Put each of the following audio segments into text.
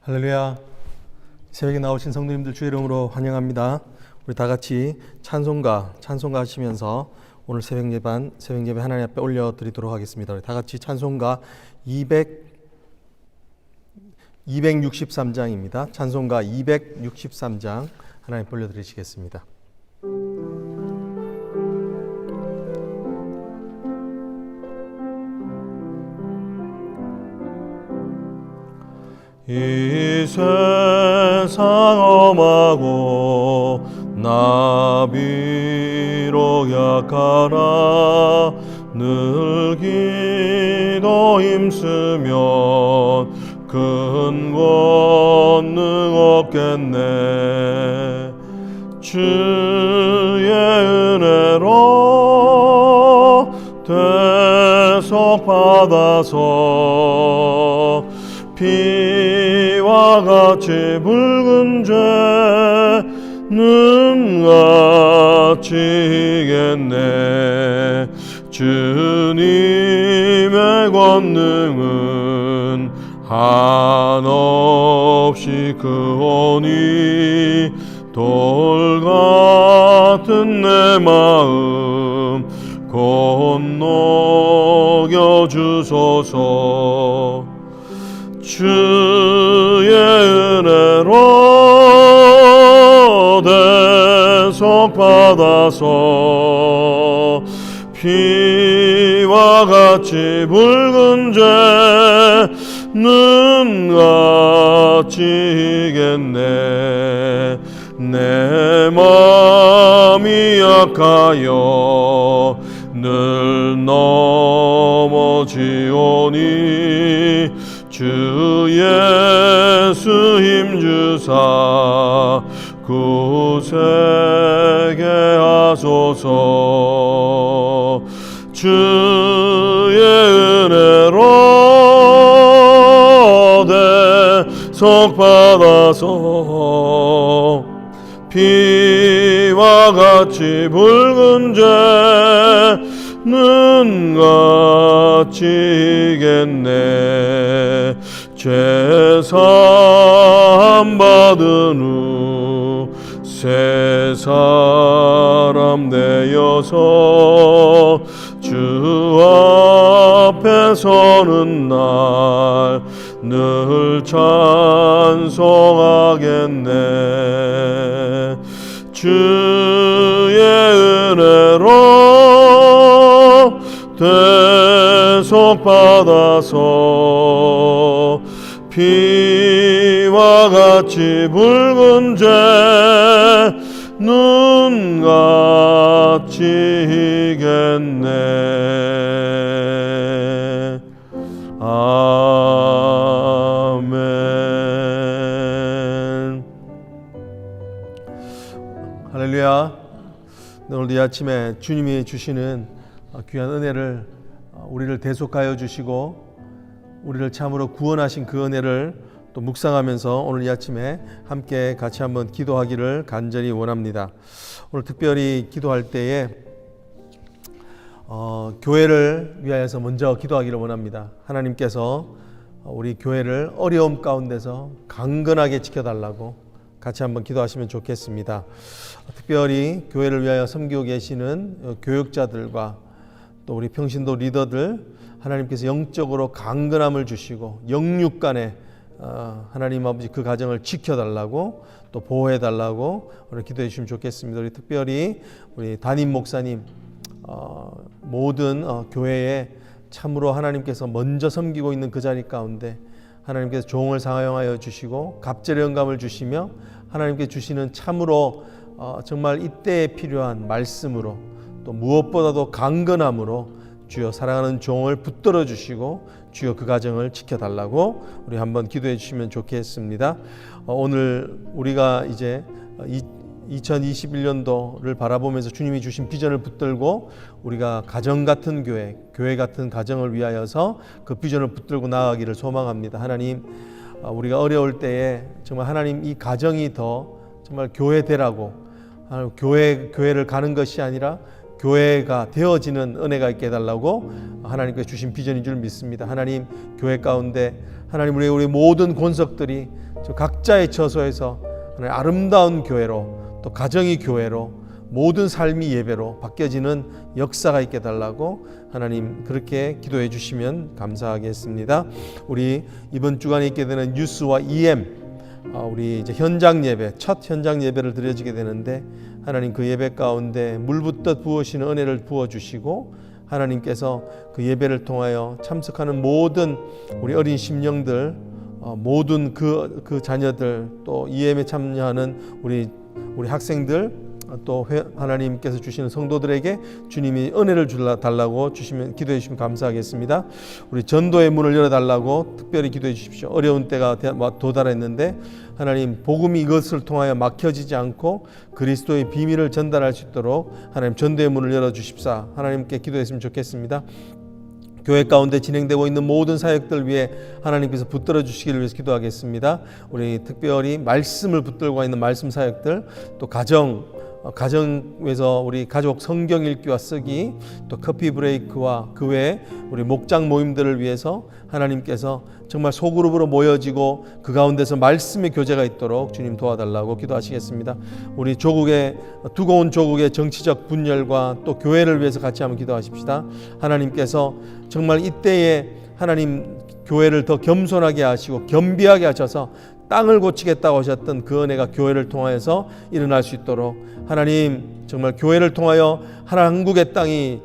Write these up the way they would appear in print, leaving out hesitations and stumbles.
할렐루야. 새벽에 나오신 성도님들 주의 이름으로 환영합니다. 우리 다 같이 찬송가 하시면서 오늘 새벽 예배 하나님 앞에 올려드리도록 하겠습니다. 우리 다 같이 찬송가 263장입니다. 찬송가 263장 하나님 올려드리시겠습니다. 이 세상 험하고 나비로 약하나 늘 기도 힘쓰면 큰 권능 얻겠네. 주의 은혜로 대속받아서 피와 같이 붉은 죄는 같이 이겠네. 주님의 권능은 한없이 크오니 돌 같은 내 마음 건너겨 주소서. 주의 은혜로 대속받아서 피와 같이 붉은 죄는 같이 이겠네. 내 마음이 약하여 늘 넘어지오니 주 예수 힘주사 구세게 하소서. 주의 은혜로 대속받아서 피와 같이 붉은 죄는 같이 이겠네. 죄사함 받은 후 새 사람 되어서 주 앞에 서는 날 늘 찬송하겠네. 주의 은혜로 대속받아서 피와 같이 붉은 죄는 같이 이겠네. 아멘. 할렐루야. 오늘도 이 아침에 주님이 주시는 귀한 은혜를 우리를 대속하여 주시고 우리를 참으로 구원하신 그 은혜를 또 묵상하면서 오늘 이 아침에 함께 같이 한번 기도하기를 간절히 원합니다. 오늘 특별히 기도할 때에 교회를 위하여서 먼저 기도하기를 원합니다. 하나님께서 우리 교회를 어려움 가운데서 강건하게 지켜달라고 같이 한번 기도하시면 좋겠습니다. 특별히 교회를 위하여 섬기고 계시는 교육자들과 또 우리 평신도 리더들 하나님께서 영적으로 강건함을 주시고 영육간에 하나님 아버지 그 가정을 지켜달라고 또 보호해달라고 오늘 기도해 주시면 좋겠습니다. 우리 특별히 우리 담임 목사님 모든 교회에 참으로 하나님께서 먼저 섬기고 있는 그 자리 가운데 하나님께서 종을 사용하여 주시고 갑절의 영감을 주시며 하나님께 주시는 참으로 정말 이때에 필요한 말씀으로 또 무엇보다도 강건함으로 주여 사랑하는 종을 붙들어 주시고 주여 그 가정을 지켜달라고 우리 한번 기도해 주시면 좋겠습니다. 오늘 우리가 이제 2021년도를 바라보면서 주님이 주신 비전을 붙들고 우리가 가정 같은 교회 같은 가정을 위하여서 그 비전을 붙들고 나아가기를 소망합니다. 하나님, 우리가 어려울 때에 정말 하나님 이 가정이 더 정말 교회 되라고 교회를 가는 것이 아니라 교회가 되어지는 은혜가 있게 해달라고 하나님께서 주신 비전인 줄 믿습니다. 하나님, 교회 가운데 하나님 우리 모든 권속들이 각자의 처소에서 아름다운 교회로, 또 가정이 교회로, 모든 삶이 예배로 바뀌어지는 역사가 있게 해달라고 하나님 그렇게 기도해 주시면 감사하겠습니다. 우리 이번 주간에 있게 되는 뉴스와 EM, 우리 이제 현장 예배, 첫 현장 예배를 드려지게 되는데 하나님 그 예배 가운데 물붓듯 부으시는 은혜를 부어주시고 하나님께서 그 예배를 통하여 참석하는 모든 우리 어린 심령들, 모든 그 자녀들, 또 EM에 참여하는 우리 학생들, 또 하나님께서 주시는 성도들에게 주님이 은혜를 달라고 주시면 기도해 주시면 감사하겠습니다. 우리 전도의 문을 열어달라고 특별히 기도해 주십시오. 어려운 때가 도달했는데 하나님 복음이 이것을 통하여 막혀지지 않고 그리스도의 비밀을 전달할 수 있도록 하나님 전도의 문을 열어주십사 하나님께 기도했으면 좋겠습니다. 교회 가운데 진행되고 있는 모든 사역들 위해 하나님께서 붙들어 주시기를 위해서 기도하겠습니다. 우리 특별히 말씀을 붙들고 있는 말씀 사역들, 또 가정에서 우리 가족 성경 읽기와 쓰기, 또 커피 브레이크와 그 외에 우리 목장 모임들을 위해서 하나님께서 정말 소그룹으로 모여지고 그 가운데서 말씀의 교제가 있도록 주님 도와달라고 기도하시겠습니다. 우리 두고 온 조국의 정치적 분열과 또 교회를 위해서 같이 한번 기도하십시다. 하나님께서 정말 이때에 하나님 교회를 더 겸손하게 하시고 겸비하게 하셔서 땅을 고치겠다고 하셨던 그 은혜가 교회를 통하여서 일어날 수 있도록 하나님 정말 교회를 통하여 한국의 땅이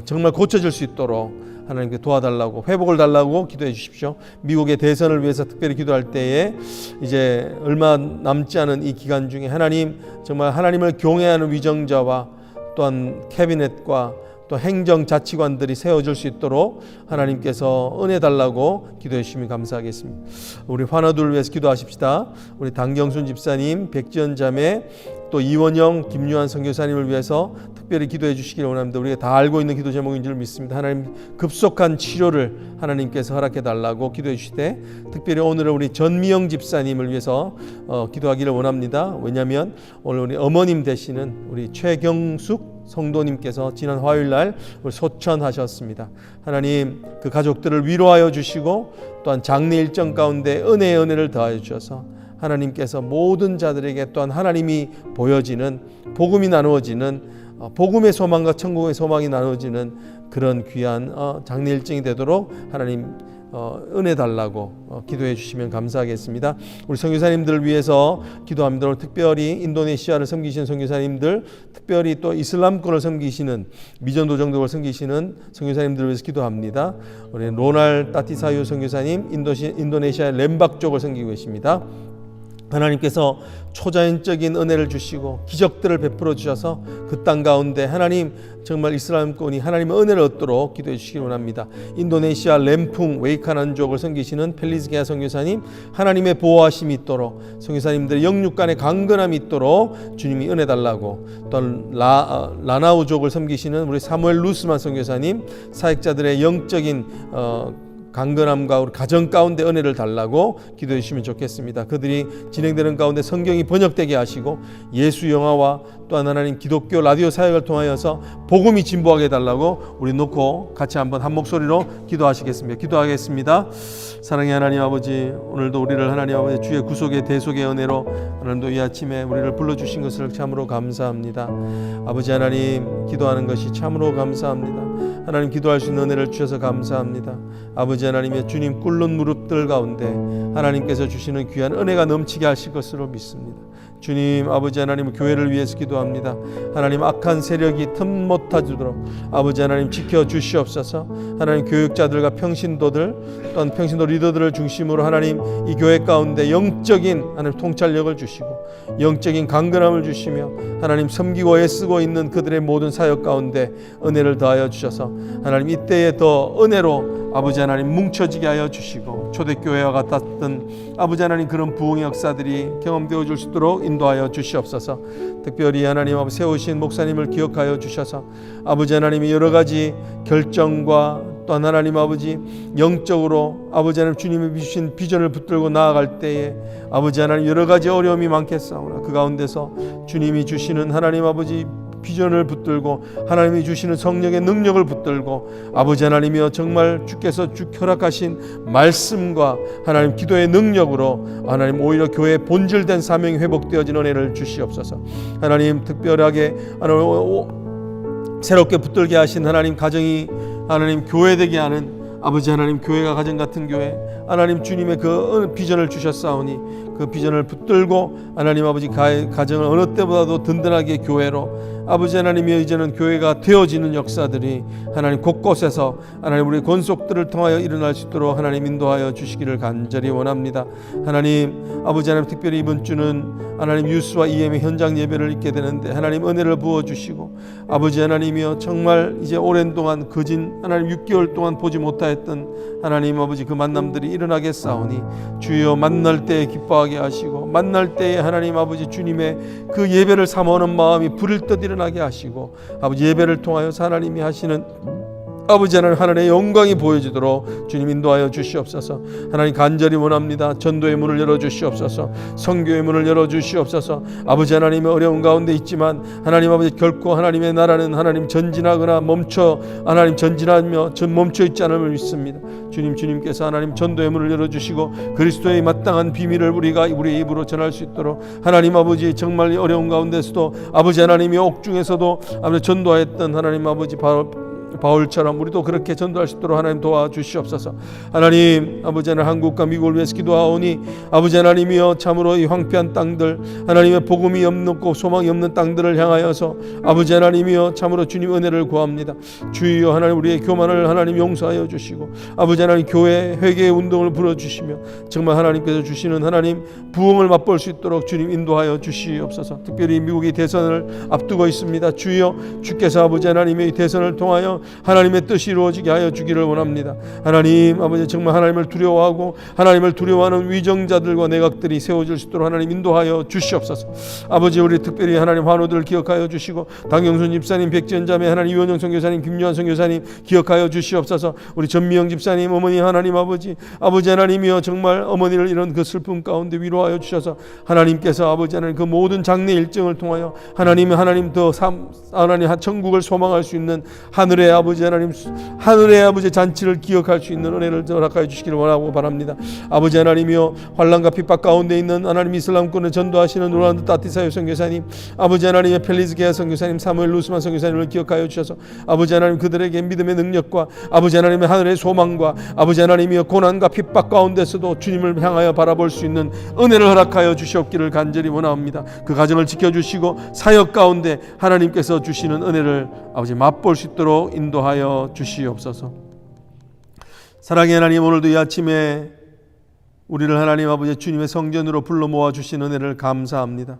정말 고쳐질 수 있도록 하나님께 도와달라고, 회복을 달라고 기도해 주십시오. 미국의 대선을 위해서 특별히 기도할 때에 이제 얼마 남지 않은 이 기간 중에 하나님 정말 하나님을 경외하는 위정자와 또한 캐비넷과 또 행정자치관들이 세워질 수 있도록 하나님께서 은혜 달라고 기도해 주시면 감사하겠습니다. 우리 환우들을 위해서 기도하십시다. 우리 당경순 집사님, 백지연 자매, 또 이원영, 김유한 선교사님을 위해서 특별히 기도해 주시기를 원합니다. 우리가 다 알고 있는 기도 제목인 줄 믿습니다. 하나님 급속한 치료를 하나님께서 허락해 달라고 기도해 주시되 특별히 오늘은 우리 전미영 집사님을 위해서 기도하기를 원합니다. 왜냐하면 오늘 우리 어머님 되시는 우리 최경숙 성도님께서 지난 화요일날 소천하셨습니다. 하나님 그 가족들을 위로하여 주시고 또한 장례 일정 가운데 은혜의 은혜를 더하여 주셔서 하나님께서 모든 자들에게 또한 하나님이 보여지는 복음이 나누어지는 복음의 소망과 천국의 소망이 나누어지는 그런 귀한 장례 일정이 되도록 하나님 은혜 달라고 기도해 주시면 감사하겠습니다. 우리 선교사님들을 위해서 기도합니다. 특별히 인도네시아를 섬기시는 선교사님들, 특별히 또 이슬람권을 섬기시는 미전도정독을 섬기시는 선교사님들을 위해서 기도합니다. 우리 로날 따티사유 선교사님 인도네시아 렘박 쪽을 섬기고 계십니다. 하나님께서 초자연적인 은혜를 주시고 기적들을 베풀어 주셔서 그 땅 가운데 하나님 정말 이슬람권이 하나님의 은혜를 얻도록 기도해 주시기 원합니다. 인도네시아 램풍 웨이카난족을 섬기시는 펠리스게아 선교사님, 하나님의 보호하심이 있도록 선교사님들의 영육간의 강건함이 있도록 주님이 은혜 달라고, 또 라나우족을 섬기시는 우리 사무엘 루스만 선교사님, 사역자들의 영적인 강건함과 우리 가정 가운데 은혜를 달라고 기도해 주시면 좋겠습니다. 그들이 진행되는 가운데 성경이 번역되게 하시고 예수 영화와 또한 하나님 기독교 라디오 사역을 통하여서 복음이 진보하게 해달라고 우리 놓고 같이 한번 한 목소리로 기도하시겠습니다. 기도하겠습니다. 사랑의 하나님 아버지, 오늘도 우리를 하나님 아버지 주의 구속의 대속의 은혜로 오늘도 이 아침에 우리를 불러주신 것을 참으로 감사합니다. 아버지 하나님, 기도하는 것이 참으로 감사합니다. 하나님 기도할 수 있는 은혜를 주셔서 감사합니다. 아버지 하나님의 주님 꿇는 무릎들 가운데 하나님께서 주시는 귀한 은혜가 넘치게 하실 것으로 믿습니다. 주님 아버지 하나님 교회를 위해서 기도합니다. 하나님 악한 세력이 틈 못 타주도록 아버지 하나님 지켜주시옵소서. 하나님 교육자들과 평신도들 또한 평신도 리더들을 중심으로 하나님 이 교회 가운데 영적인 하나님 통찰력을 주시고 영적인 강건함을 주시며 하나님 섬기고 애쓰고 있는 그들의 모든 사역 가운데 은혜를 더하여 주셔서 하나님 이때에 더 은혜로 아버지 하나님 뭉쳐지게 하여 주시고 초대교회와 같았던 아버지 하나님 그런 부흥의 역사들이 경험되어 줄 수 있도록 인도하여 주시옵소서. 특별히 하나님 아버지 세우신 목사님을 기억하여 주셔서 아버지 하나님이 여러 가지 결정과 또한 하나님 아버지 영적으로 아버지 하나님 주님이 주신 비전을 붙들고 나아갈 때에 아버지 하나님 여러 가지 어려움이 많겠사오나 그 가운데서 주님이 주시는 하나님 아버지 비전을 붙들고 하나님이 주시는 성령의 능력을 붙들고 아버지 하나님이여 정말 주께서 쭉 허락하신 말씀과 하나님 기도의 능력으로 하나님 오히려 교회의 본질된 사명이 회복되어진 은혜를 주시옵소서. 하나님 특별하게 새롭게 붙들게 하신 하나님 가정이 하나님 교회되게 하는 아버지 하나님 교회가 가정 같은 교회 하나님 주님의 그 비전을 주셨사오니 그 비전을 붙들고 하나님 아버지 가정을 어느 때보다도 든든하게 교회로 아버지 하나님이 이제는 교회가 되어지는 역사들이 하나님 곳곳에서 하나님 우리 권속들을 통하여 일어날 수 있도록 하나님 인도하여 주시기를 간절히 원합니다. 하나님 아버지 하나님 특별히 이번 주는 하나님 유스와 EM의 현장 예배를 있게 되는데 하나님 은혜를 부어주시고 아버지 하나님이여 정말 이제 오랜 동안 거진 하나님 6개월 동안 보지 못하였던 하나님 아버지 그 만남들이 일어나겠사오니 주여 만날 때에 기뻐하게 하시고 만날 때에 하나님 아버지 주님의 그 예배를 삼아오는 마음이 불을 듯 일어나게 하시고 아버지 예배를 통하여 하나님이 하시는 아버지 하나님 하나님의 영광이 보여지도록 주님 인도하여 주시옵소서. 하나님 간절히 원합니다. 전도의 문을 열어주시옵소서. 선교의 문을 열어주시옵소서. 아버지 하나님의 어려운 가운데 있지만 하나님 아버지 결코 하나님의 나라는 하나님 전진하거나 하나님 전진하며 멈춰 있지 않음을 믿습니다. 주님께서 하나님 전도의 문을 열어주시고 그리스도의 마땅한 비밀을 우리가 우리의 입으로 전할 수 있도록 하나님 아버지 정말 어려운 가운데서도 아버지 하나님의 옥중에서도 아버지 전도하였던 하나님 아버지 바울처럼 우리도 그렇게 전도할 수 있도록 하나님 도와주시옵소서. 하나님 아버지 하나님 한국과 미국을 위해서 기도하오니 아버지 하나님이여 참으로 이 황폐한 땅들 하나님의 복음이 없고 소망이 없는 땅들을 향하여서 아버지 하나님이여 참으로 주님 은혜를 구합니다. 주여 하나님 우리의 교만을 하나님 용서하여 주시고 아버지 하나님 교회 회개의 운동을 불어주시며 정말 하나님께서 주시는 하나님 부흥을 맛볼 수 있도록 주님 인도하여 주시옵소서. 특별히 미국이 대선을 앞두고 있습니다. 주께서 아버지 하나님의 이 대선을 통하여 하나님의 뜻이 이루어지게 하여 주기를 원합니다. 하나님 아버지 정말 하나님을 두려워하고 하나님을 두려워하는 위정자들과 내각들이 세워질 수 있도록 하나님 인도하여 주시옵소서. 아버지 우리 특별히 하나님 환우들을 기억하여 주시고 당경순 집사님, 백지연 자매, 하나님 이원영 선교사님, 김요한 선교사님 기억하여 주시옵소서. 우리 전미영 집사님 어머니 하나님 아버지 하나님이여 정말 어머니를 이런 그 슬픔 가운데 위로하여 주셔서 하나님께서 아버지 하나님 그 모든 장례 일정을 통하여 하나님 더 하나님 천국을 소망할 수 있는 하늘의 아버지 하나님 하늘의 아버지 잔치를 기억할 수 있는 은혜를 허락하여 주시기를 원하고 바랍니다. 아버지 하나님이여 환난과 핍박 가운데 있는 하나님 이슬람권을 전도하시는 로란드 따티사요 선교사님, 아버지 하나님의 펠리즈 게아 선교사님, 사무엘 루스만 선교사님을 기억하여 주셔서 아버지 하나님 그들에게 믿음의 능력과 아버지 하나님의 하늘의 소망과 아버지 하나님이여 고난과 핍박 가운데서도 주님을 향하여 바라볼 수 있는 은혜를 허락하여 주시옵기를 간절히 원합니다. 그 가정을 지켜주시고 사역 가운데 하나님께서 주시는 은혜를 아버지 맛볼 수 있도록 인도하여 주시옵소서. 사랑의 하나님, 오늘도 이 아침에 우리를 하나님 아버지 주님의 성전으로 불러 모아 주신 은혜를 감사합니다.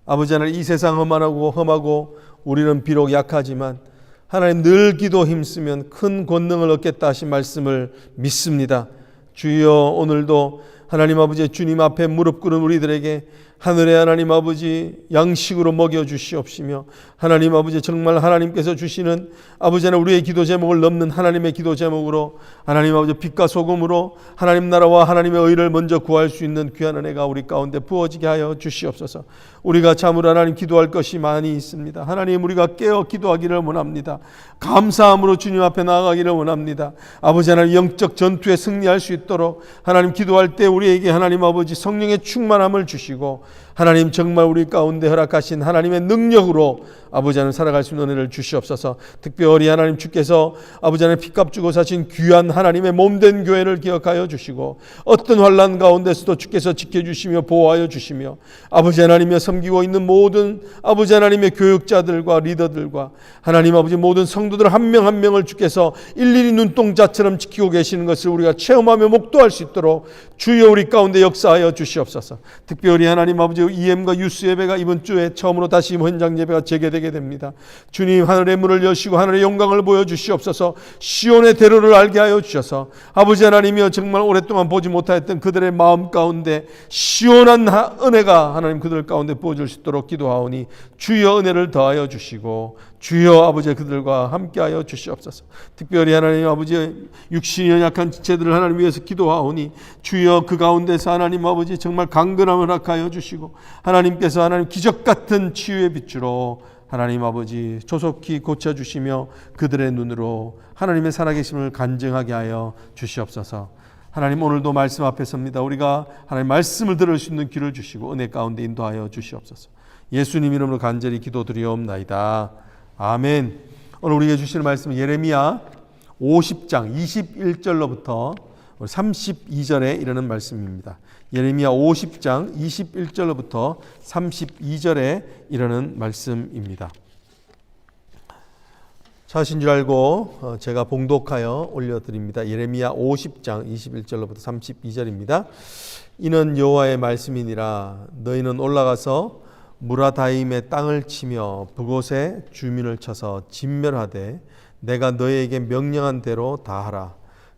아버지 하나님 이 세상 험하고 우리는 비록 약하지만 하나님 늘 기도 힘쓰면 큰 권능을 얻겠다 하신 말씀을 믿습니다. 주여 오늘도 하나님 아버지 주님 앞에 무릎 꿇은 우리들에게 하늘의 하나님 아버지 양식으로 먹여주시옵시며 하나님 아버지 정말 하나님께서 주시는 아버지 하나님 우리의 기도 제목을 넘는 하나님의 기도 제목으로 하나님 아버지 빛과 소금으로 하나님 나라와 하나님의 의를 먼저 구할 수 있는 귀한 은혜가 우리 가운데 부어지게 하여 주시옵소서. 우리가 참으로 하나님 기도할 것이 많이 있습니다. 하나님 우리가 깨어 기도하기를 원합니다. 감사함으로 주님 앞에 나아가기를 원합니다. 아버지 하나님 영적 전투에 승리할 수 있도록 하나님 기도할 때 우리에게 하나님 아버지 성령의 충만함을 주시고 하나님 정말 우리 가운데 허락하신 하나님의 능력으로 아버지 하나님 살아갈 수 있는 은혜를 주시옵소서. 특별히 하나님 주께서 아버지 하나님 피값 주고 사신 귀한 하나님의 몸된 교회를 기억하여 주시고 어떤 환난 가운데서도 주께서 지켜주시며 보호하여 주시며 아버지 하나님의 섬기고 있는 모든 아버지 하나님의 교육자들과 리더들과 하나님 아버지 모든 성도들 한 명 한 명을 주께서 일일이 눈동자처럼 지키고 계시는 것을 우리가 체험하며 목도할 수 있도록 주여 우리 가운데 역사하여 주시옵소서. 특별히 하나님 아버지 EM과 유스 예배가 이번 주에 처음으로 다시 현장 예배가 재개되게 됩니다. 주님 하늘의 문을 여시고 하늘의 영광을 보여주시옵소서. 시온의 대로를 알게 하여 주셔서 아버지 하나님이여 정말 오랫동안 보지 못하였던 그들의 마음 가운데 시원한 은혜가 하나님 그들 가운데 부어질 수 있도록 기도하오니 주여 은혜를 더하여 주시고 주여 아버지 그들과 함께하여 주시옵소서. 특별히 하나님 아버지 육신이 연약한 지체들을 하나님 위해서 기도하오니 주여 그 가운데서 하나님 아버지 정말 강건함을 허락하여 주시고 하나님께서 하나님 기적 같은 치유의 빛으로 하나님 아버지 조속히 고쳐주시며 그들의 눈으로 하나님의 살아계심을 간증하게 하여 주시옵소서. 하나님 오늘도 말씀 앞에 섭니다. 우리가 하나님 말씀을 들을 수 있는 귀를 주시고 은혜 가운데 인도하여 주시옵소서. 예수님 이름으로 간절히 기도드리옵나이다. 아멘. 오늘 우리에게 주시는 말씀은 예레미야 50장 21절로부터 32절에 이르는 말씀입니다. 예레미야 50장 21절로부터 32절에 이르는 말씀입니다. 찾으신 줄 알고 제가 봉독하여 올려드립니다. 예레미야 50장 21절로부터 32절입니다. 이는 여호와의 말씀이니라. 너희는 올라가서 무라다임의 땅을 치며 그곳에 주민을 쳐서 진멸하되 내가 너희에게 명령한 대로 다 하라.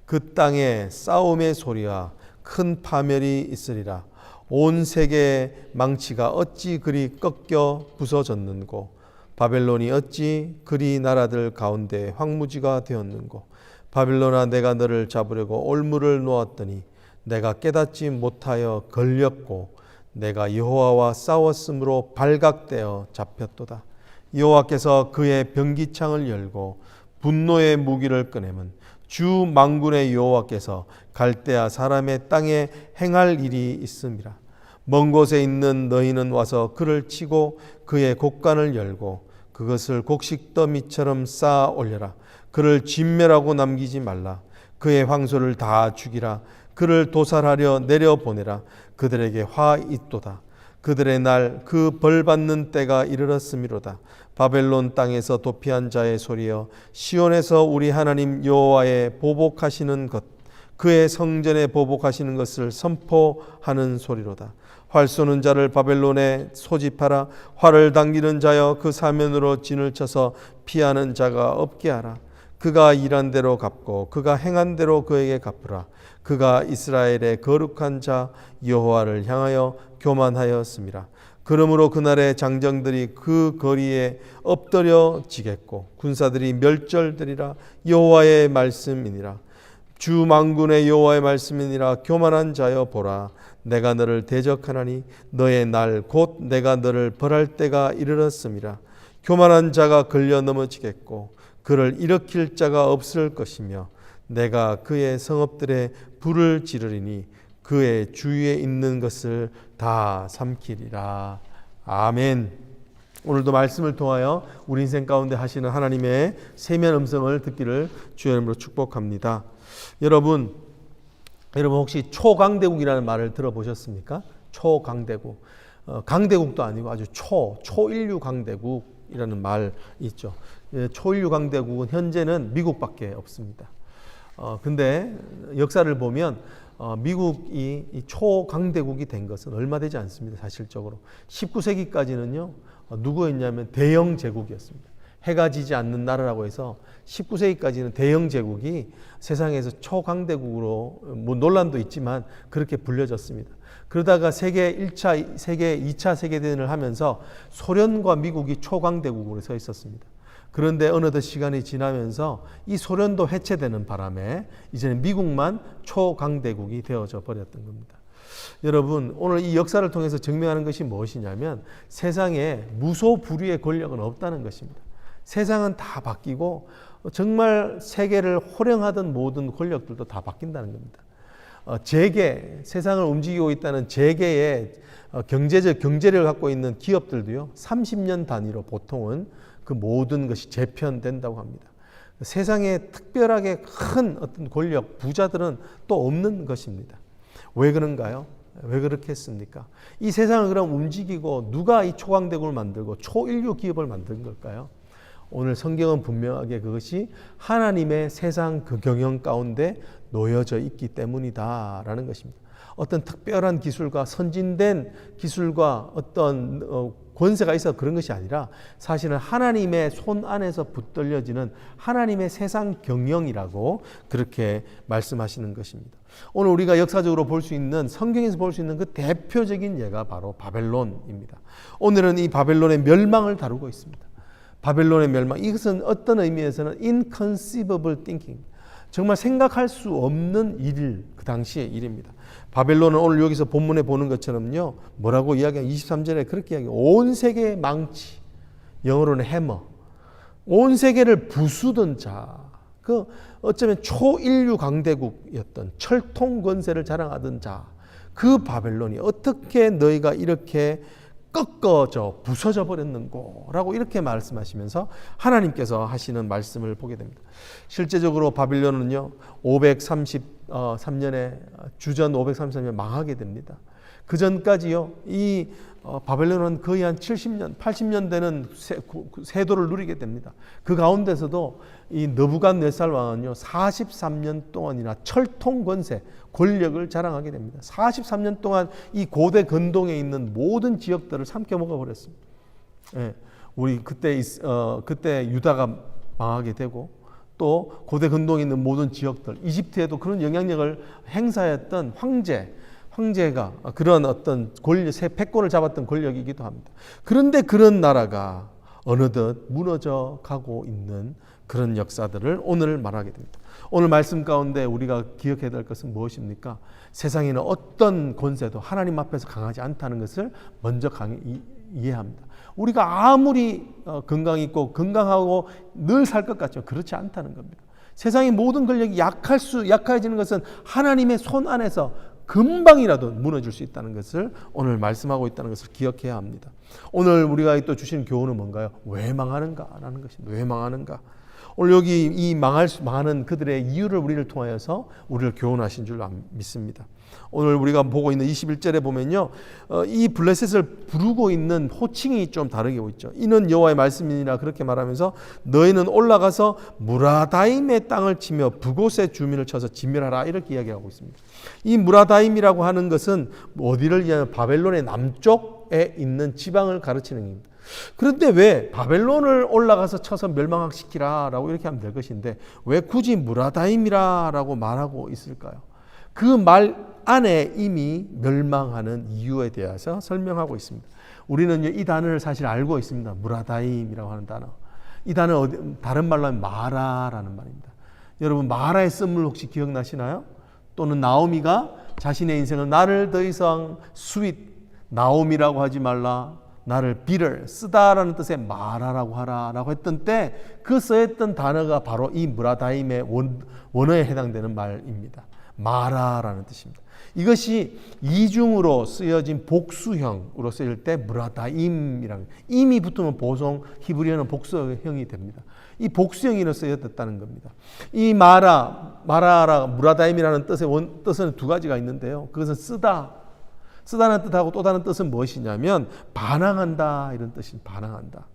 그 땅에 싸움의 소리와 큰 파멸이 있으리라. 온 세계의 망치가 어찌 그리 꺾여 부서졌는고 바벨론이 어찌 그리 나라들 가운데 황무지가 되었는고 바벨론아 내가 너를 잡으려고 올무를 놓았더니 내가 깨닫지 못하여 걸렸고 내가 여호와와 싸웠으므로 발각되어 잡혔도다. 여호와께서 그의 병기창을 열고 분노의 무기를 꺼내면 주 만군의 여호와께서 갈대아 사람의 땅에 행할 일이 있음이라. 먼 곳에 있는 너희는 와서 그를 치고 그의 곡간을 열고 그것을 곡식더미처럼 쌓아 올려라. 그를 진멸하고 남기지 말라. 그의 황소를 다 죽이라. 그를 도살하려 내려보내라. 그들에게 화 있도다. 그들의 날 그 벌받는 때가 이르렀음이로다. 바벨론 땅에서 도피한 자의 소리여 시온에서 우리 하나님 여호와의 보복하시는 것 그의 성전에 보복하시는 것을 선포하는 소리로다. 활 쏘는 자를 바벨론에 소집하라. 활을 당기는 자여 그 사면으로 진을 쳐서 피하는 자가 없게 하라. 그가 일한 대로 갚고 그가 행한 대로 그에게 갚으라. 그가 이스라엘의 거룩한 자 여호와를 향하여 교만하였음이라. 그러므로 그날의 장정들이 그 거리에 엎드려지겠고 군사들이 멸절되리라. 여호와의 말씀이니라. 주 만군의 여호와의 말씀이니라. 교만한 자여 보라. 내가 너를 대적하나니 너의 날 곧 내가 너를 벌할 때가 이르렀음이라. 교만한 자가 걸려 넘어지겠고 그를 일으킬 자가 없을 것이며 내가 그의 성읍들에 불을 지르리니 그의 주위에 있는 것을 다 삼키리라. 아멘. 오늘도 말씀을 통하여 우리 인생 가운데 하시는 하나님의 세미한 음성을 듣기를 주의 이름으로 축복합니다. 여러분 혹시 초강대국이라는 말을 들어보셨습니까? 초강대국. 강대국도 아니고 아주 초인류 강대국이라는 말이 있죠. 초인류 강대국은 현재는 미국밖에 없습니다. 근데 역사를 보면 미국이 이 초강대국이 된 것은 얼마 되지 않습니다. 사실적으로 19세기까지는요 누구였냐면 대영 제국이었습니다. 해가 지지 않는 나라라고 해서 19세기까지는 대영 제국이 세상에서 초강대국으로 뭐 논란도 있지만 그렇게 불려졌습니다. 그러다가 세계 2차 세계대전을 하면서 소련과 미국이 초강대국으로 서 있었습니다. 그런데 어느덧 시간이 지나면서 이 소련도 해체되는 바람에 이제는 미국만 초강대국이 되어져 버렸던 겁니다. 여러분 오늘 이 역사를 통해서 증명하는 것이 무엇이냐면 세상에 무소불위의 권력은 없다는 것입니다. 세상은 다 바뀌고 정말 세계를 호령하던 모든 권력들도 다 바뀐다는 겁니다. 재계, 세상을 움직이고 있다는 재계의 경제적 경제력을 갖고 있는 기업들도요 30년 단위로 보통은 그 모든 것이 재편된다고 합니다. 세상에 특별하게 큰 어떤 권력, 부자들은 또 없는 것입니다. 왜 그런가요? 왜 그렇게 했습니까? 이 세상을 그럼 움직이고 누가 이 초강대국을 만들고 초인류 기업을 만든 걸까요? 오늘 성경은 분명하게 그것이 하나님의 세상 그 경영 가운데 놓여져 있기 때문이다라는 것입니다. 어떤 특별한 기술과 선진된 기술과 어떤 권세가 있어 그런 것이 아니라 사실은 하나님의 손 안에서 붙들려지는 하나님의 세상 경영이라고 그렇게 말씀하시는 것입니다. 오늘 우리가 역사적으로 볼 수 있는 성경에서 볼 수 있는 그 대표적인 예가 바로 바벨론입니다. 오늘은 이 바벨론의 멸망을 다루고 있습니다. 바벨론의 멸망, 이것은 어떤 의미에서는 inconceivable thinking, 정말 생각할 수 없는 일, 그 당시의 일입니다. 바벨론은 오늘 여기서 본문에 보는 것처럼요, 뭐라고 이야기하면 23절에 그렇게 이야기해요. 온 세계의 망치, 영어로는 해머, 온 세계를 부수던 자, 그 어쩌면 초인류 강대국이었던 철통 권세를 자랑하던 자, 그 바벨론이 어떻게 너희가 이렇게 꺾어져 부서져 버렸는고라고 이렇게 말씀하시면서 하나님께서 하시는 말씀을 보게 됩니다. 실제적으로 바벨론은요 533년에 주전 533년 망하게 됩니다. 그 전까지요 이 바벨론은 거의 한 70년, 80년 되는 세도를 누리게 됩니다. 그 가운데서도 이 느부갓네살 왕은요 43년 동안이나 철통 권세, 권력을 자랑하게 됩니다. 43년 동안 이 고대 근동에 있는 모든 지역들을 삼켜 먹어 버렸습니다. 예, 우리 그때 유다가 망하게 되고 또 고대 근동에 있는 모든 지역들, 이집트에도 그런 영향력을 행사했던 황제가 그런 어떤 패권을 잡았던 권력이기도 합니다. 그런데 그런 나라가 어느덧 무너져 가고 있는 그런 역사들을 오늘 말하게 됩니다. 오늘 말씀 가운데 우리가 기억해야 될 것은 무엇입니까? 세상에는 어떤 권세도 하나님 앞에서 강하지 않다는 것을 먼저 이해합니다. 우리가 아무리 건강 있고 건강하고 늘 살 것 같지만 그렇지 않다는 겁니다. 세상의 모든 권력이 약해지는 것은 하나님의 손 안에서 금방이라도 무너질 수 있다는 것을 오늘 말씀하고 있다는 것을 기억해야 합니다. 오늘 우리가 또 주신 교훈은 뭔가요? 왜 망하는가라는 것입니다. 왜 망하는가? 오늘 여기 이 망하는 그들의 이유를 우리를 통하여서 우리를 교훈하신 줄 믿습니다. 오늘 우리가 보고 있는 21절에 보면요, 이 블레셋을 부르고 있는 호칭이 좀 다르게 있죠. 이는 여호와의 말씀이니라 그렇게 말하면서 너희는 올라가서 무라다임의 땅을 치며 그곳의 주민을 쳐서 진멸하라 이렇게 이야기하고 있습니다. 이 무라다임이라고 하는 것은 어디를 이야기하면 바벨론의 남쪽에 있는 지방을 가르치는 겁니다. 그런데 왜 바벨론을 올라가서 쳐서 멸망시키라 라고 이렇게 하면 될 것인데 왜 굳이 무라다임이라 라고 말하고 있을까요? 그 말 안에 이미 멸망하는 이유에 대해서 설명하고 있습니다. 우리는 이 단어를 사실 알고 있습니다. 무라다임이라고 하는 단어. 이 단어 다른 말로 하면 마라라는 말입니다. 여러분 마라의 쓴물 혹시 기억나시나요? 또는 나오미가 자신의 인생을 나를 더 이상 sweet, 나오미라고 하지 말라, 나를 bitter, 쓰다라는 뜻의 마라라고 하라라고 했던 때 그 써했던 단어가 바로 이 무라다임의 원어에 해당되는 말입니다. 마라라는 뜻입니다. 이것이 이중으로 쓰여진 복수형으로 쓰일 때 무라다임이라는, 임이 붙으면 보통 히브리어는 복수형이 됩니다. 이 복수형으로 쓰여졌다는 겁니다. 이 마라라 무라다임이라는 뜻은 두 가지가 있는데요. 그것은 쓰다는 뜻하고 또 다른 뜻은 무엇이냐면 반항한다 이런 뜻입니다. 반항한다.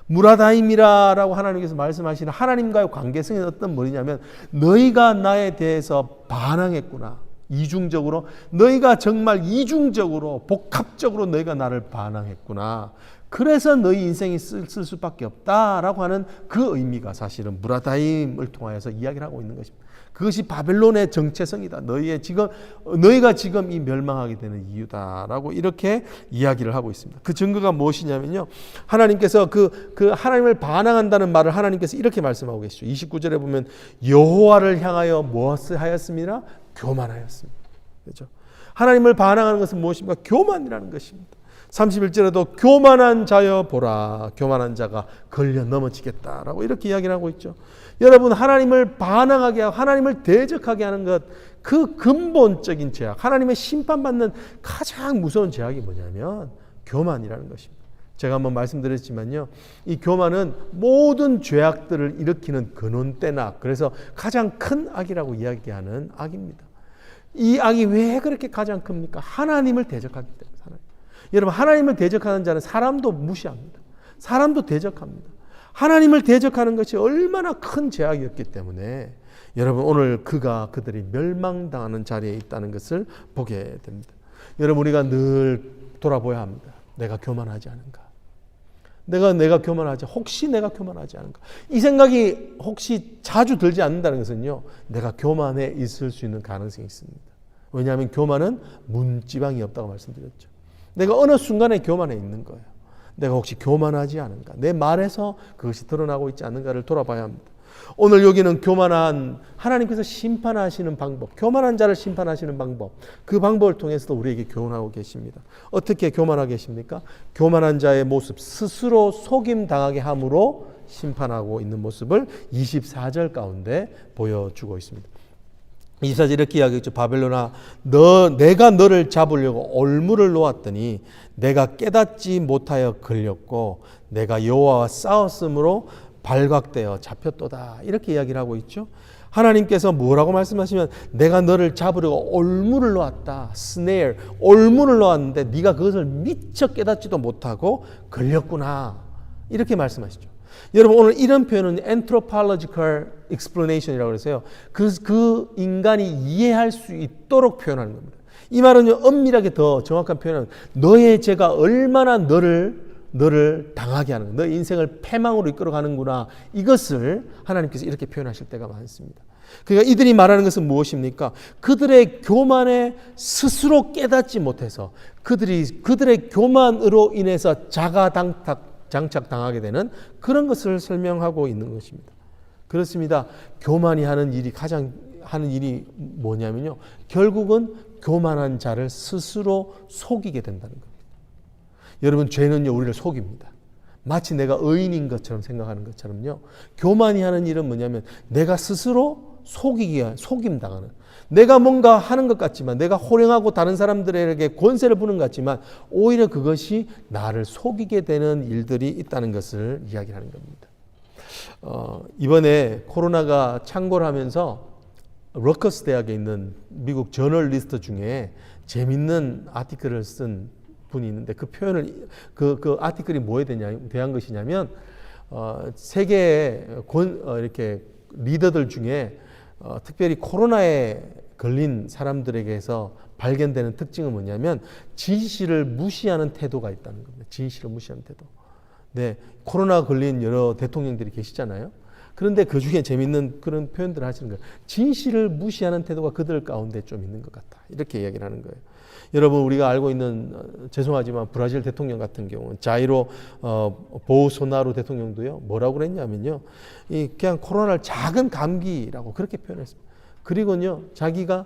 무라다임이라고 하나님께서 말씀하시는 하나님과의 관계성이 어떤 뭐냐면 너희가 나에 대해서 반항했구나. 이중적으로 너희가 정말 이중적으로 복합적으로 너희가 나를 반항했구나. 그래서 너희 인생이 쓸 수밖에 없다라고 하는 그 의미가 사실은 무라다임을 통하여서 이야기를 하고 있는 것입니다. 그것이 바벨론의 정체성이다. 너희가 지금 이 멸망하게 되는 이유다라고 이렇게 이야기를 하고 있습니다. 그 증거가 무엇이냐면요. 하나님께서 그 하나님을 반항한다는 말을 하나님께서 이렇게 말씀하고 계시죠. 29절에 보면 여호와를 향하여 무엇을 하였습니다? 교만하였습니다. 그렇죠? 하나님을 반항하는 것은 무엇입니까? 교만이라는 것입니다. 31절에도 교만한 자여 보라, 교만한 자가 걸려 넘어지겠다라고 이렇게 이야기를 하고 있죠. 여러분, 하나님을 반항하게 하고 하나님을 대적하게 하는 것, 그 근본적인 죄악, 하나님의 심판받는 가장 무서운 죄악이 뭐냐면 교만이라는 것입니다. 제가 한번 말씀드렸지만요, 이 교만은 모든 죄악들을 일으키는 근원대나, 그래서 가장 큰 악이라고 이야기하는 악입니다. 이 악이 왜 그렇게 가장 큽니까? 하나님을 대적하기 때문에. 여러분, 하나님을 대적하는 자는 사람도 무시합니다. 사람도 대적합니다. 하나님을 대적하는 것이 얼마나 큰 죄악이었기 때문에 여러분 오늘 그들이 멸망당하는 자리에 있다는 것을 보게 됩니다. 여러분, 우리가 늘 돌아보아야 합니다. 내가 교만하지 않은가? 내가 교만하지, 혹시 내가 교만하지 않은가? 이 생각이 혹시 자주 들지 않는다는 것은요, 내가 교만해 있을 수 있는 가능성이 있습니다. 왜냐하면 교만은 문지방이 없다고 말씀드렸죠. 내가 어느 순간에 교만해 있는 거예요. 내가 혹시 교만하지 않은가? 내 말에서 그것이 드러나고 있지 않는가를 돌아봐야 합니다. 오늘 여기는 교만한 하나님께서 심판하시는 방법, 교만한 자를 심판하시는 방법, 그 방법을 통해서도 우리에게 교훈하고 계십니다. 어떻게 교만하게 계십니까? 교만한 자의 모습, 스스로 속임당하게 함으로 심판하고 있는 모습을 24절 가운데 보여주고 있습니다. 24절 이렇게 이야기했죠. 바벨론아, 내가 너를 잡으려고 올무를 놓았더니 내가 깨닫지 못하여 걸렸고 내가 여호와와 싸웠으므로 발각되어 잡혔도다. 이렇게 이야기를 하고 있죠. 하나님께서 뭐라고 말씀하시면 내가 너를 잡으려고 올무를 놓았다. 스네어, 올무를 놓았는데 네가 그것을 미처 깨닫지도 못하고 걸렸구나. 이렇게 말씀하시죠. 여러분 오늘 이런 표현은 anthropological explanation이라고 그래서요. 그 인간이 이해할 수 있도록 표현하는 겁니다. 이 말은 엄밀하게 더 정확한 표현은 너의 죄가 얼마나 너를 당하게 하는, 너의 인생을 패망으로 이끌어가는구나. 이것을 하나님께서 이렇게 표현하실 때가 많습니다. 그러니까 이들이 말하는 것은 무엇입니까? 그들의 교만에 스스로 깨닫지 못해서 그들의 교만으로 인해서 장착당하게 되는 그런 것을 설명하고 있는 것입니다. 그렇습니다. 교만이 하는 일이 뭐냐면요. 결국은 교만한 자를 스스로 속이게 된다는 겁니다. 여러분 죄는요 우리를 속입니다. 마치 내가 의인인 것처럼 생각하는 것처럼요. 교만이 하는 일은 뭐냐면 내가 스스로 속임당하는, 내가 뭔가 하는 것 같지만, 내가 호령하고 다른 사람들에게 권세를 부는 것 같지만 오히려 그것이 나를 속이게 되는 일들이 있다는 것을 이야기하는 겁니다. 이번에 코로나가 창궐 하면서 러커스 대학에 있는 미국 저널리스트 중에 재밌는 아티클을 쓴 분이 있는데 그 표현을 그 아티클이 뭐에 대한 것이냐면 세계의 이렇게 리더들 중에 특별히 코로나에 걸린 사람들에게서 발견되는 특징은 뭐냐면 진실을 무시하는 태도가 있다는 겁니다. 진실을 무시하는 태도. 네, 코로나 걸린 여러 대통령들이 계시잖아요. 그런데 그 중에 재밌는 그런 표현들을 하시는 거예요. 진실을 무시하는 태도가 그들 가운데 좀 있는 것 같다. 이렇게 이야기를 하는 거예요. 여러분 우리가 알고 있는 죄송하지만 브라질 대통령 같은 경우는 자이로 보우소나루 대통령도요 뭐라고 그랬냐면요 그냥 코로나를 작은 감기라고 그렇게 표현했습니다. 그리고요 자기가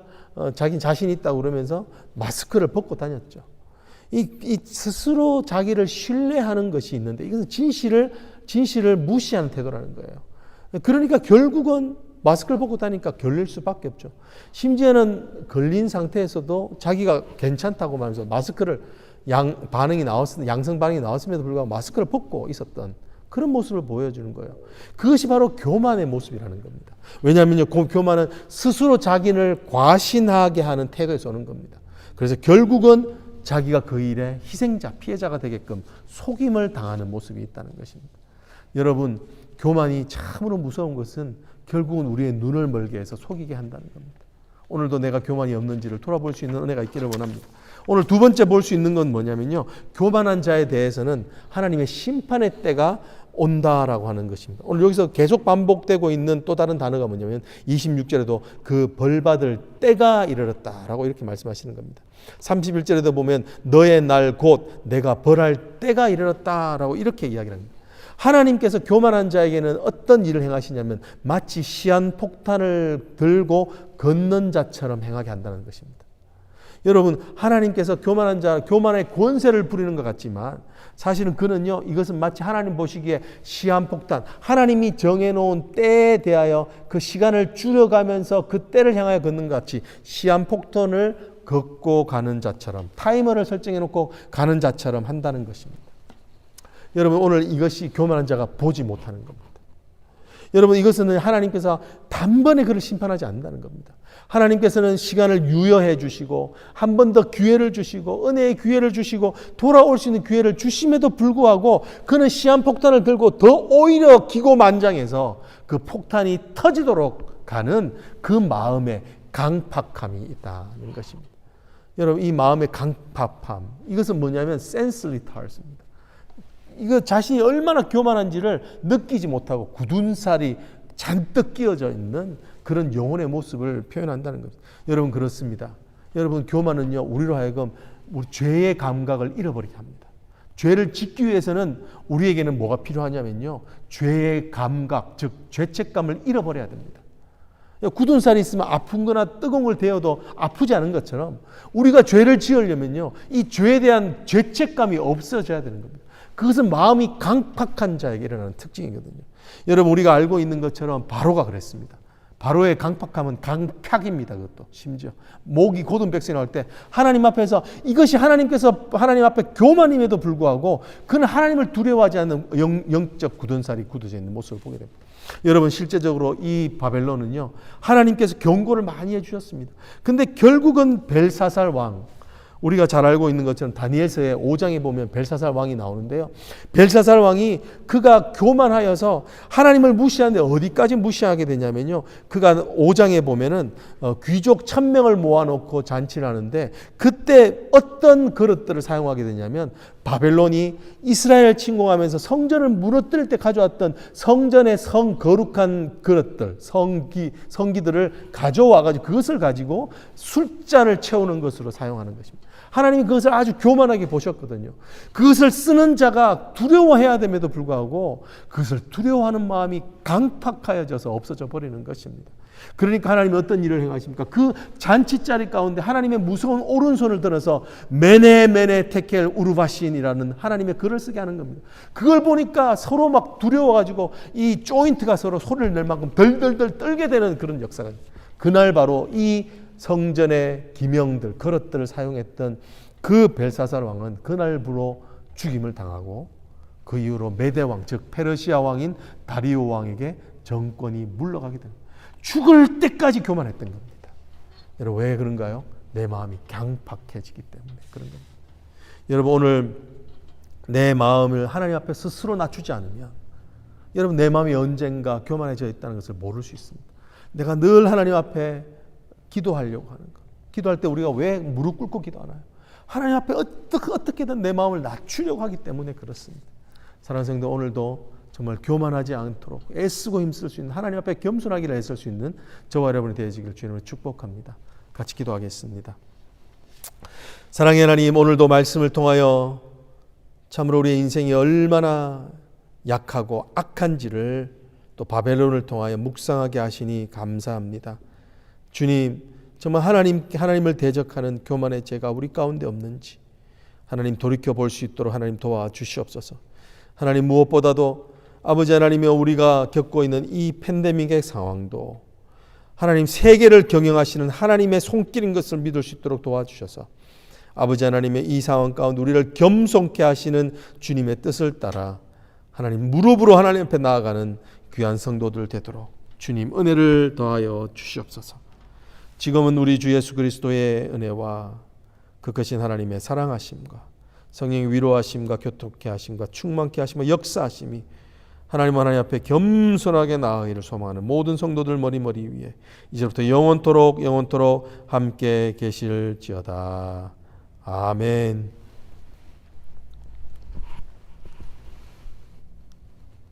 자기 자신 있다고 그러면서 마스크를 벗고 다녔죠. 이 스스로 자기를 신뢰하는 것이 있는데 이것은 진실을 무시하는 태도라는 거예요. 그러니까 결국은 마스크를 벗고 다니까 걸릴 수밖에 없죠. 심지어는 걸린 상태에서도 자기가 괜찮다고 말하면서 마스크를 양성 반응이 나왔음에도 불구하고 마스크를 벗고 있었던 그런 모습을 보여주는 거예요. 그것이 바로 교만의 모습이라는 겁니다. 왜냐하면요, 교만은 스스로 자기를 과신하게 하는 태도에서 오는 겁니다. 그래서 결국은 자기가 그 일의 희생자, 피해자가 되게끔 속임을 당하는 모습이 있다는 것입니다. 여러분, 교만이 참으로 무서운 것은 결국은 우리의 눈을 멀게 해서 속이게 한다는 겁니다. 오늘도 내가 교만이 없는지를 돌아볼 수 있는 은혜가 있기를 원합니다. 오늘 두 번째 볼 수 있는 건 뭐냐면요, 교만한 자에 대해서는 하나님의 심판의 때가 온다라고 하는 것입니다. 오늘 여기서 계속 반복되고 있는 또 다른 단어가 뭐냐면 26절에도 그 벌받을 때가 이르렀다라고 이렇게 말씀하시는 겁니다. 31절에도 보면 너의 날 곧 내가 벌할 때가 이르렀다라고 이렇게 이야기를 합니다. 하나님께서 교만한 자에게는 어떤 일을 행하시냐면 마치 시한폭탄을 들고 걷는 자처럼 행하게 한다는 것입니다. 여러분, 하나님께서 교만의 권세를 부리는 것 같지만 사실은 그는요, 이것은 마치 하나님 보시기에 시한폭탄, 하나님이 정해놓은 때에 대하여 그 시간을 줄여가면서 그 때를 향하여 걷는 것 같이 시한폭탄을 걷고 가는 자처럼, 타이머를 설정해놓고 가는 자처럼 한다는 것입니다. 여러분, 오늘 이것이 교만한 자가 보지 못하는 겁니다. 여러분, 이것은 하나님께서 단번에 그를 심판하지 않는다는 겁니다. 하나님께서는 시간을 유여해 주시고 한 번 더 기회를 주시고 은혜의 기회를 주시고 돌아올 수 있는 기회를 주심에도 불구하고 그는 시한폭탄을 들고 더 오히려 기고만장해서 그 폭탄이 터지도록 가는 그 마음의 강팍함이 있다는 것입니다. 여러분, 이 마음의 강팍함, 이것은 뭐냐면 sense retards입니다. 이거 자신이 얼마나 교만한지를 느끼지 못하고 굳은 살이 잔뜩 끼어져 있는 그런 영혼의 모습을 표현한다는 겁니다. 여러분, 그렇습니다. 여러분, 교만은요, 우리로 하여금 우리 죄의 감각을 잃어버리게 합니다. 죄를 짓기 위해서는 우리에게는 뭐가 필요하냐면요, 죄의 감각, 즉 죄책감을 잃어버려야 됩니다. 굳은 살이 있으면 아픈 거나 뜨거운 걸 데워도 아프지 않은 것처럼 우리가 죄를 지으려면요, 이 죄에 대한 죄책감이 없어져야 되는 겁니다. 그것은 마음이 강팍한 자에게 일어나는 특징이거든요. 여러분, 우리가 알고 있는 것처럼 바로가 그랬습니다. 바로의 강팍함은 강팍입니다. 그것도 심지어 목이 곧은 백성이 나올 때 하나님 앞에서, 이것이 하나님께서 하나님 앞에 교만임에도 불구하고 그는 하나님을 두려워하지 않는 영적 굳은 살이 굳어져 있는 모습을 보게 됩니다. 여러분, 실제적으로 이 바벨론은요, 하나님께서 경고를 많이 해주셨습니다. 근데 결국은 벨사살 왕, 우리가 잘 알고 있는 것처럼 다니엘서의 5장에 보면 벨사살 왕이 나오는데요, 벨사살 왕이 그가 교만하여서 하나님을 무시하는데 어디까지 무시하게 되냐면요, 그가 5장에 보면은 귀족 1000명을 모아놓고 잔치를 하는데 그때 어떤 그릇들을 사용하게 되냐면, 바벨론이 이스라엘 침공하면서 성전을 무너뜨릴 때 가져왔던 성전의 거룩한 그릇들, 성기들을 가져와가지고 그것을 가지고 술잔을 채우는 것으로 사용하는 것입니다. 하나님이 그것을 아주 교만하게 보셨거든요. 그것을 쓰는 자가 두려워해야 됨에도 불구하고 그것을 두려워하는 마음이 강팍하여져서 없어져 버리는 것입니다. 그러니까 하나님이 어떤 일을 행하십니까? 그 잔치자리 가운데 하나님의 무서운 오른손을 들어서 메네 테켈 우르바신이라는 하나님의 글을 쓰게 하는 겁니다. 그걸 보니까 서로 막 두려워가지고 이 조인트가 서로 소리를 낼 만큼 덜덜덜 떨게 되는 그런 역사가, 그날 바로 이 성전의 기명들, 그릇들을 사용했던 그 벨사살 왕은 그날부로 죽임을 당하고 그 이후로 메대왕, 즉 페르시아 왕인 다리오 왕에게 정권이 물러가게 됩니다. 죽을 때까지 교만했던 겁니다. 여러분, 왜 그런가요? 내 마음이 강팍해지기 때문에 그런 겁니다. 여러분, 오늘 내 마음을 하나님 앞에 스스로 낮추지 않으면 여러분, 내 마음이 언젠가 교만해져 있다는 것을 모를 수 있습니다. 내가 늘 하나님 앞에 기도하려고 하는 것, 기도할 때 우리가 왜 무릎 꿇고 기도하나요? 하나님 앞에 어떻게든 내 마음을 낮추려고 하기 때문에 그렇습니다. 사랑하는 성도, 오늘도 정말 교만하지 않도록 애쓰고 힘쓸 수 있는, 하나님 앞에 겸손하기를 애쓸 수 있는 저와 여러분이 되어지기를 주님으로 축복합니다. 같이 기도하겠습니다. 사랑의 하나님, 오늘도 말씀을 통하여 참으로 우리의 인생이 얼마나 약하고 악한지를 또 바벨론을 통하여 묵상하게 하시니 감사합니다. 주님, 정말 하나님을 대적하는 교만의 죄가 우리 가운데 없는지 하나님 돌이켜 볼 수 있도록 하나님 도와주시옵소서. 하나님, 무엇보다도 아버지 하나님이여, 우리가 겪고 있는 이 팬데믹의 상황도 하나님 세계를 경영하시는 하나님의 손길인 것을 믿을 수 있도록 도와주셔서 아버지 하나님의 이 상황 가운데 우리를 겸손케 하시는 주님의 뜻을 따라 하나님 무릎으로 하나님 앞에 나아가는 귀한 성도들 되도록 주님 은혜를 더하여 주시옵소서. 지금은 우리 주 예수 그리스도의 은혜와 그 크신 하나님의 사랑하심과 성령의 위로하심과 교통케 하심과 충만케 하심과 역사하심이 하나님 앞에 겸손하게 나아가기를 소망하는 모든 성도들 머리 위에 이제부터 영원토록 함께 계실지어다. 아멘.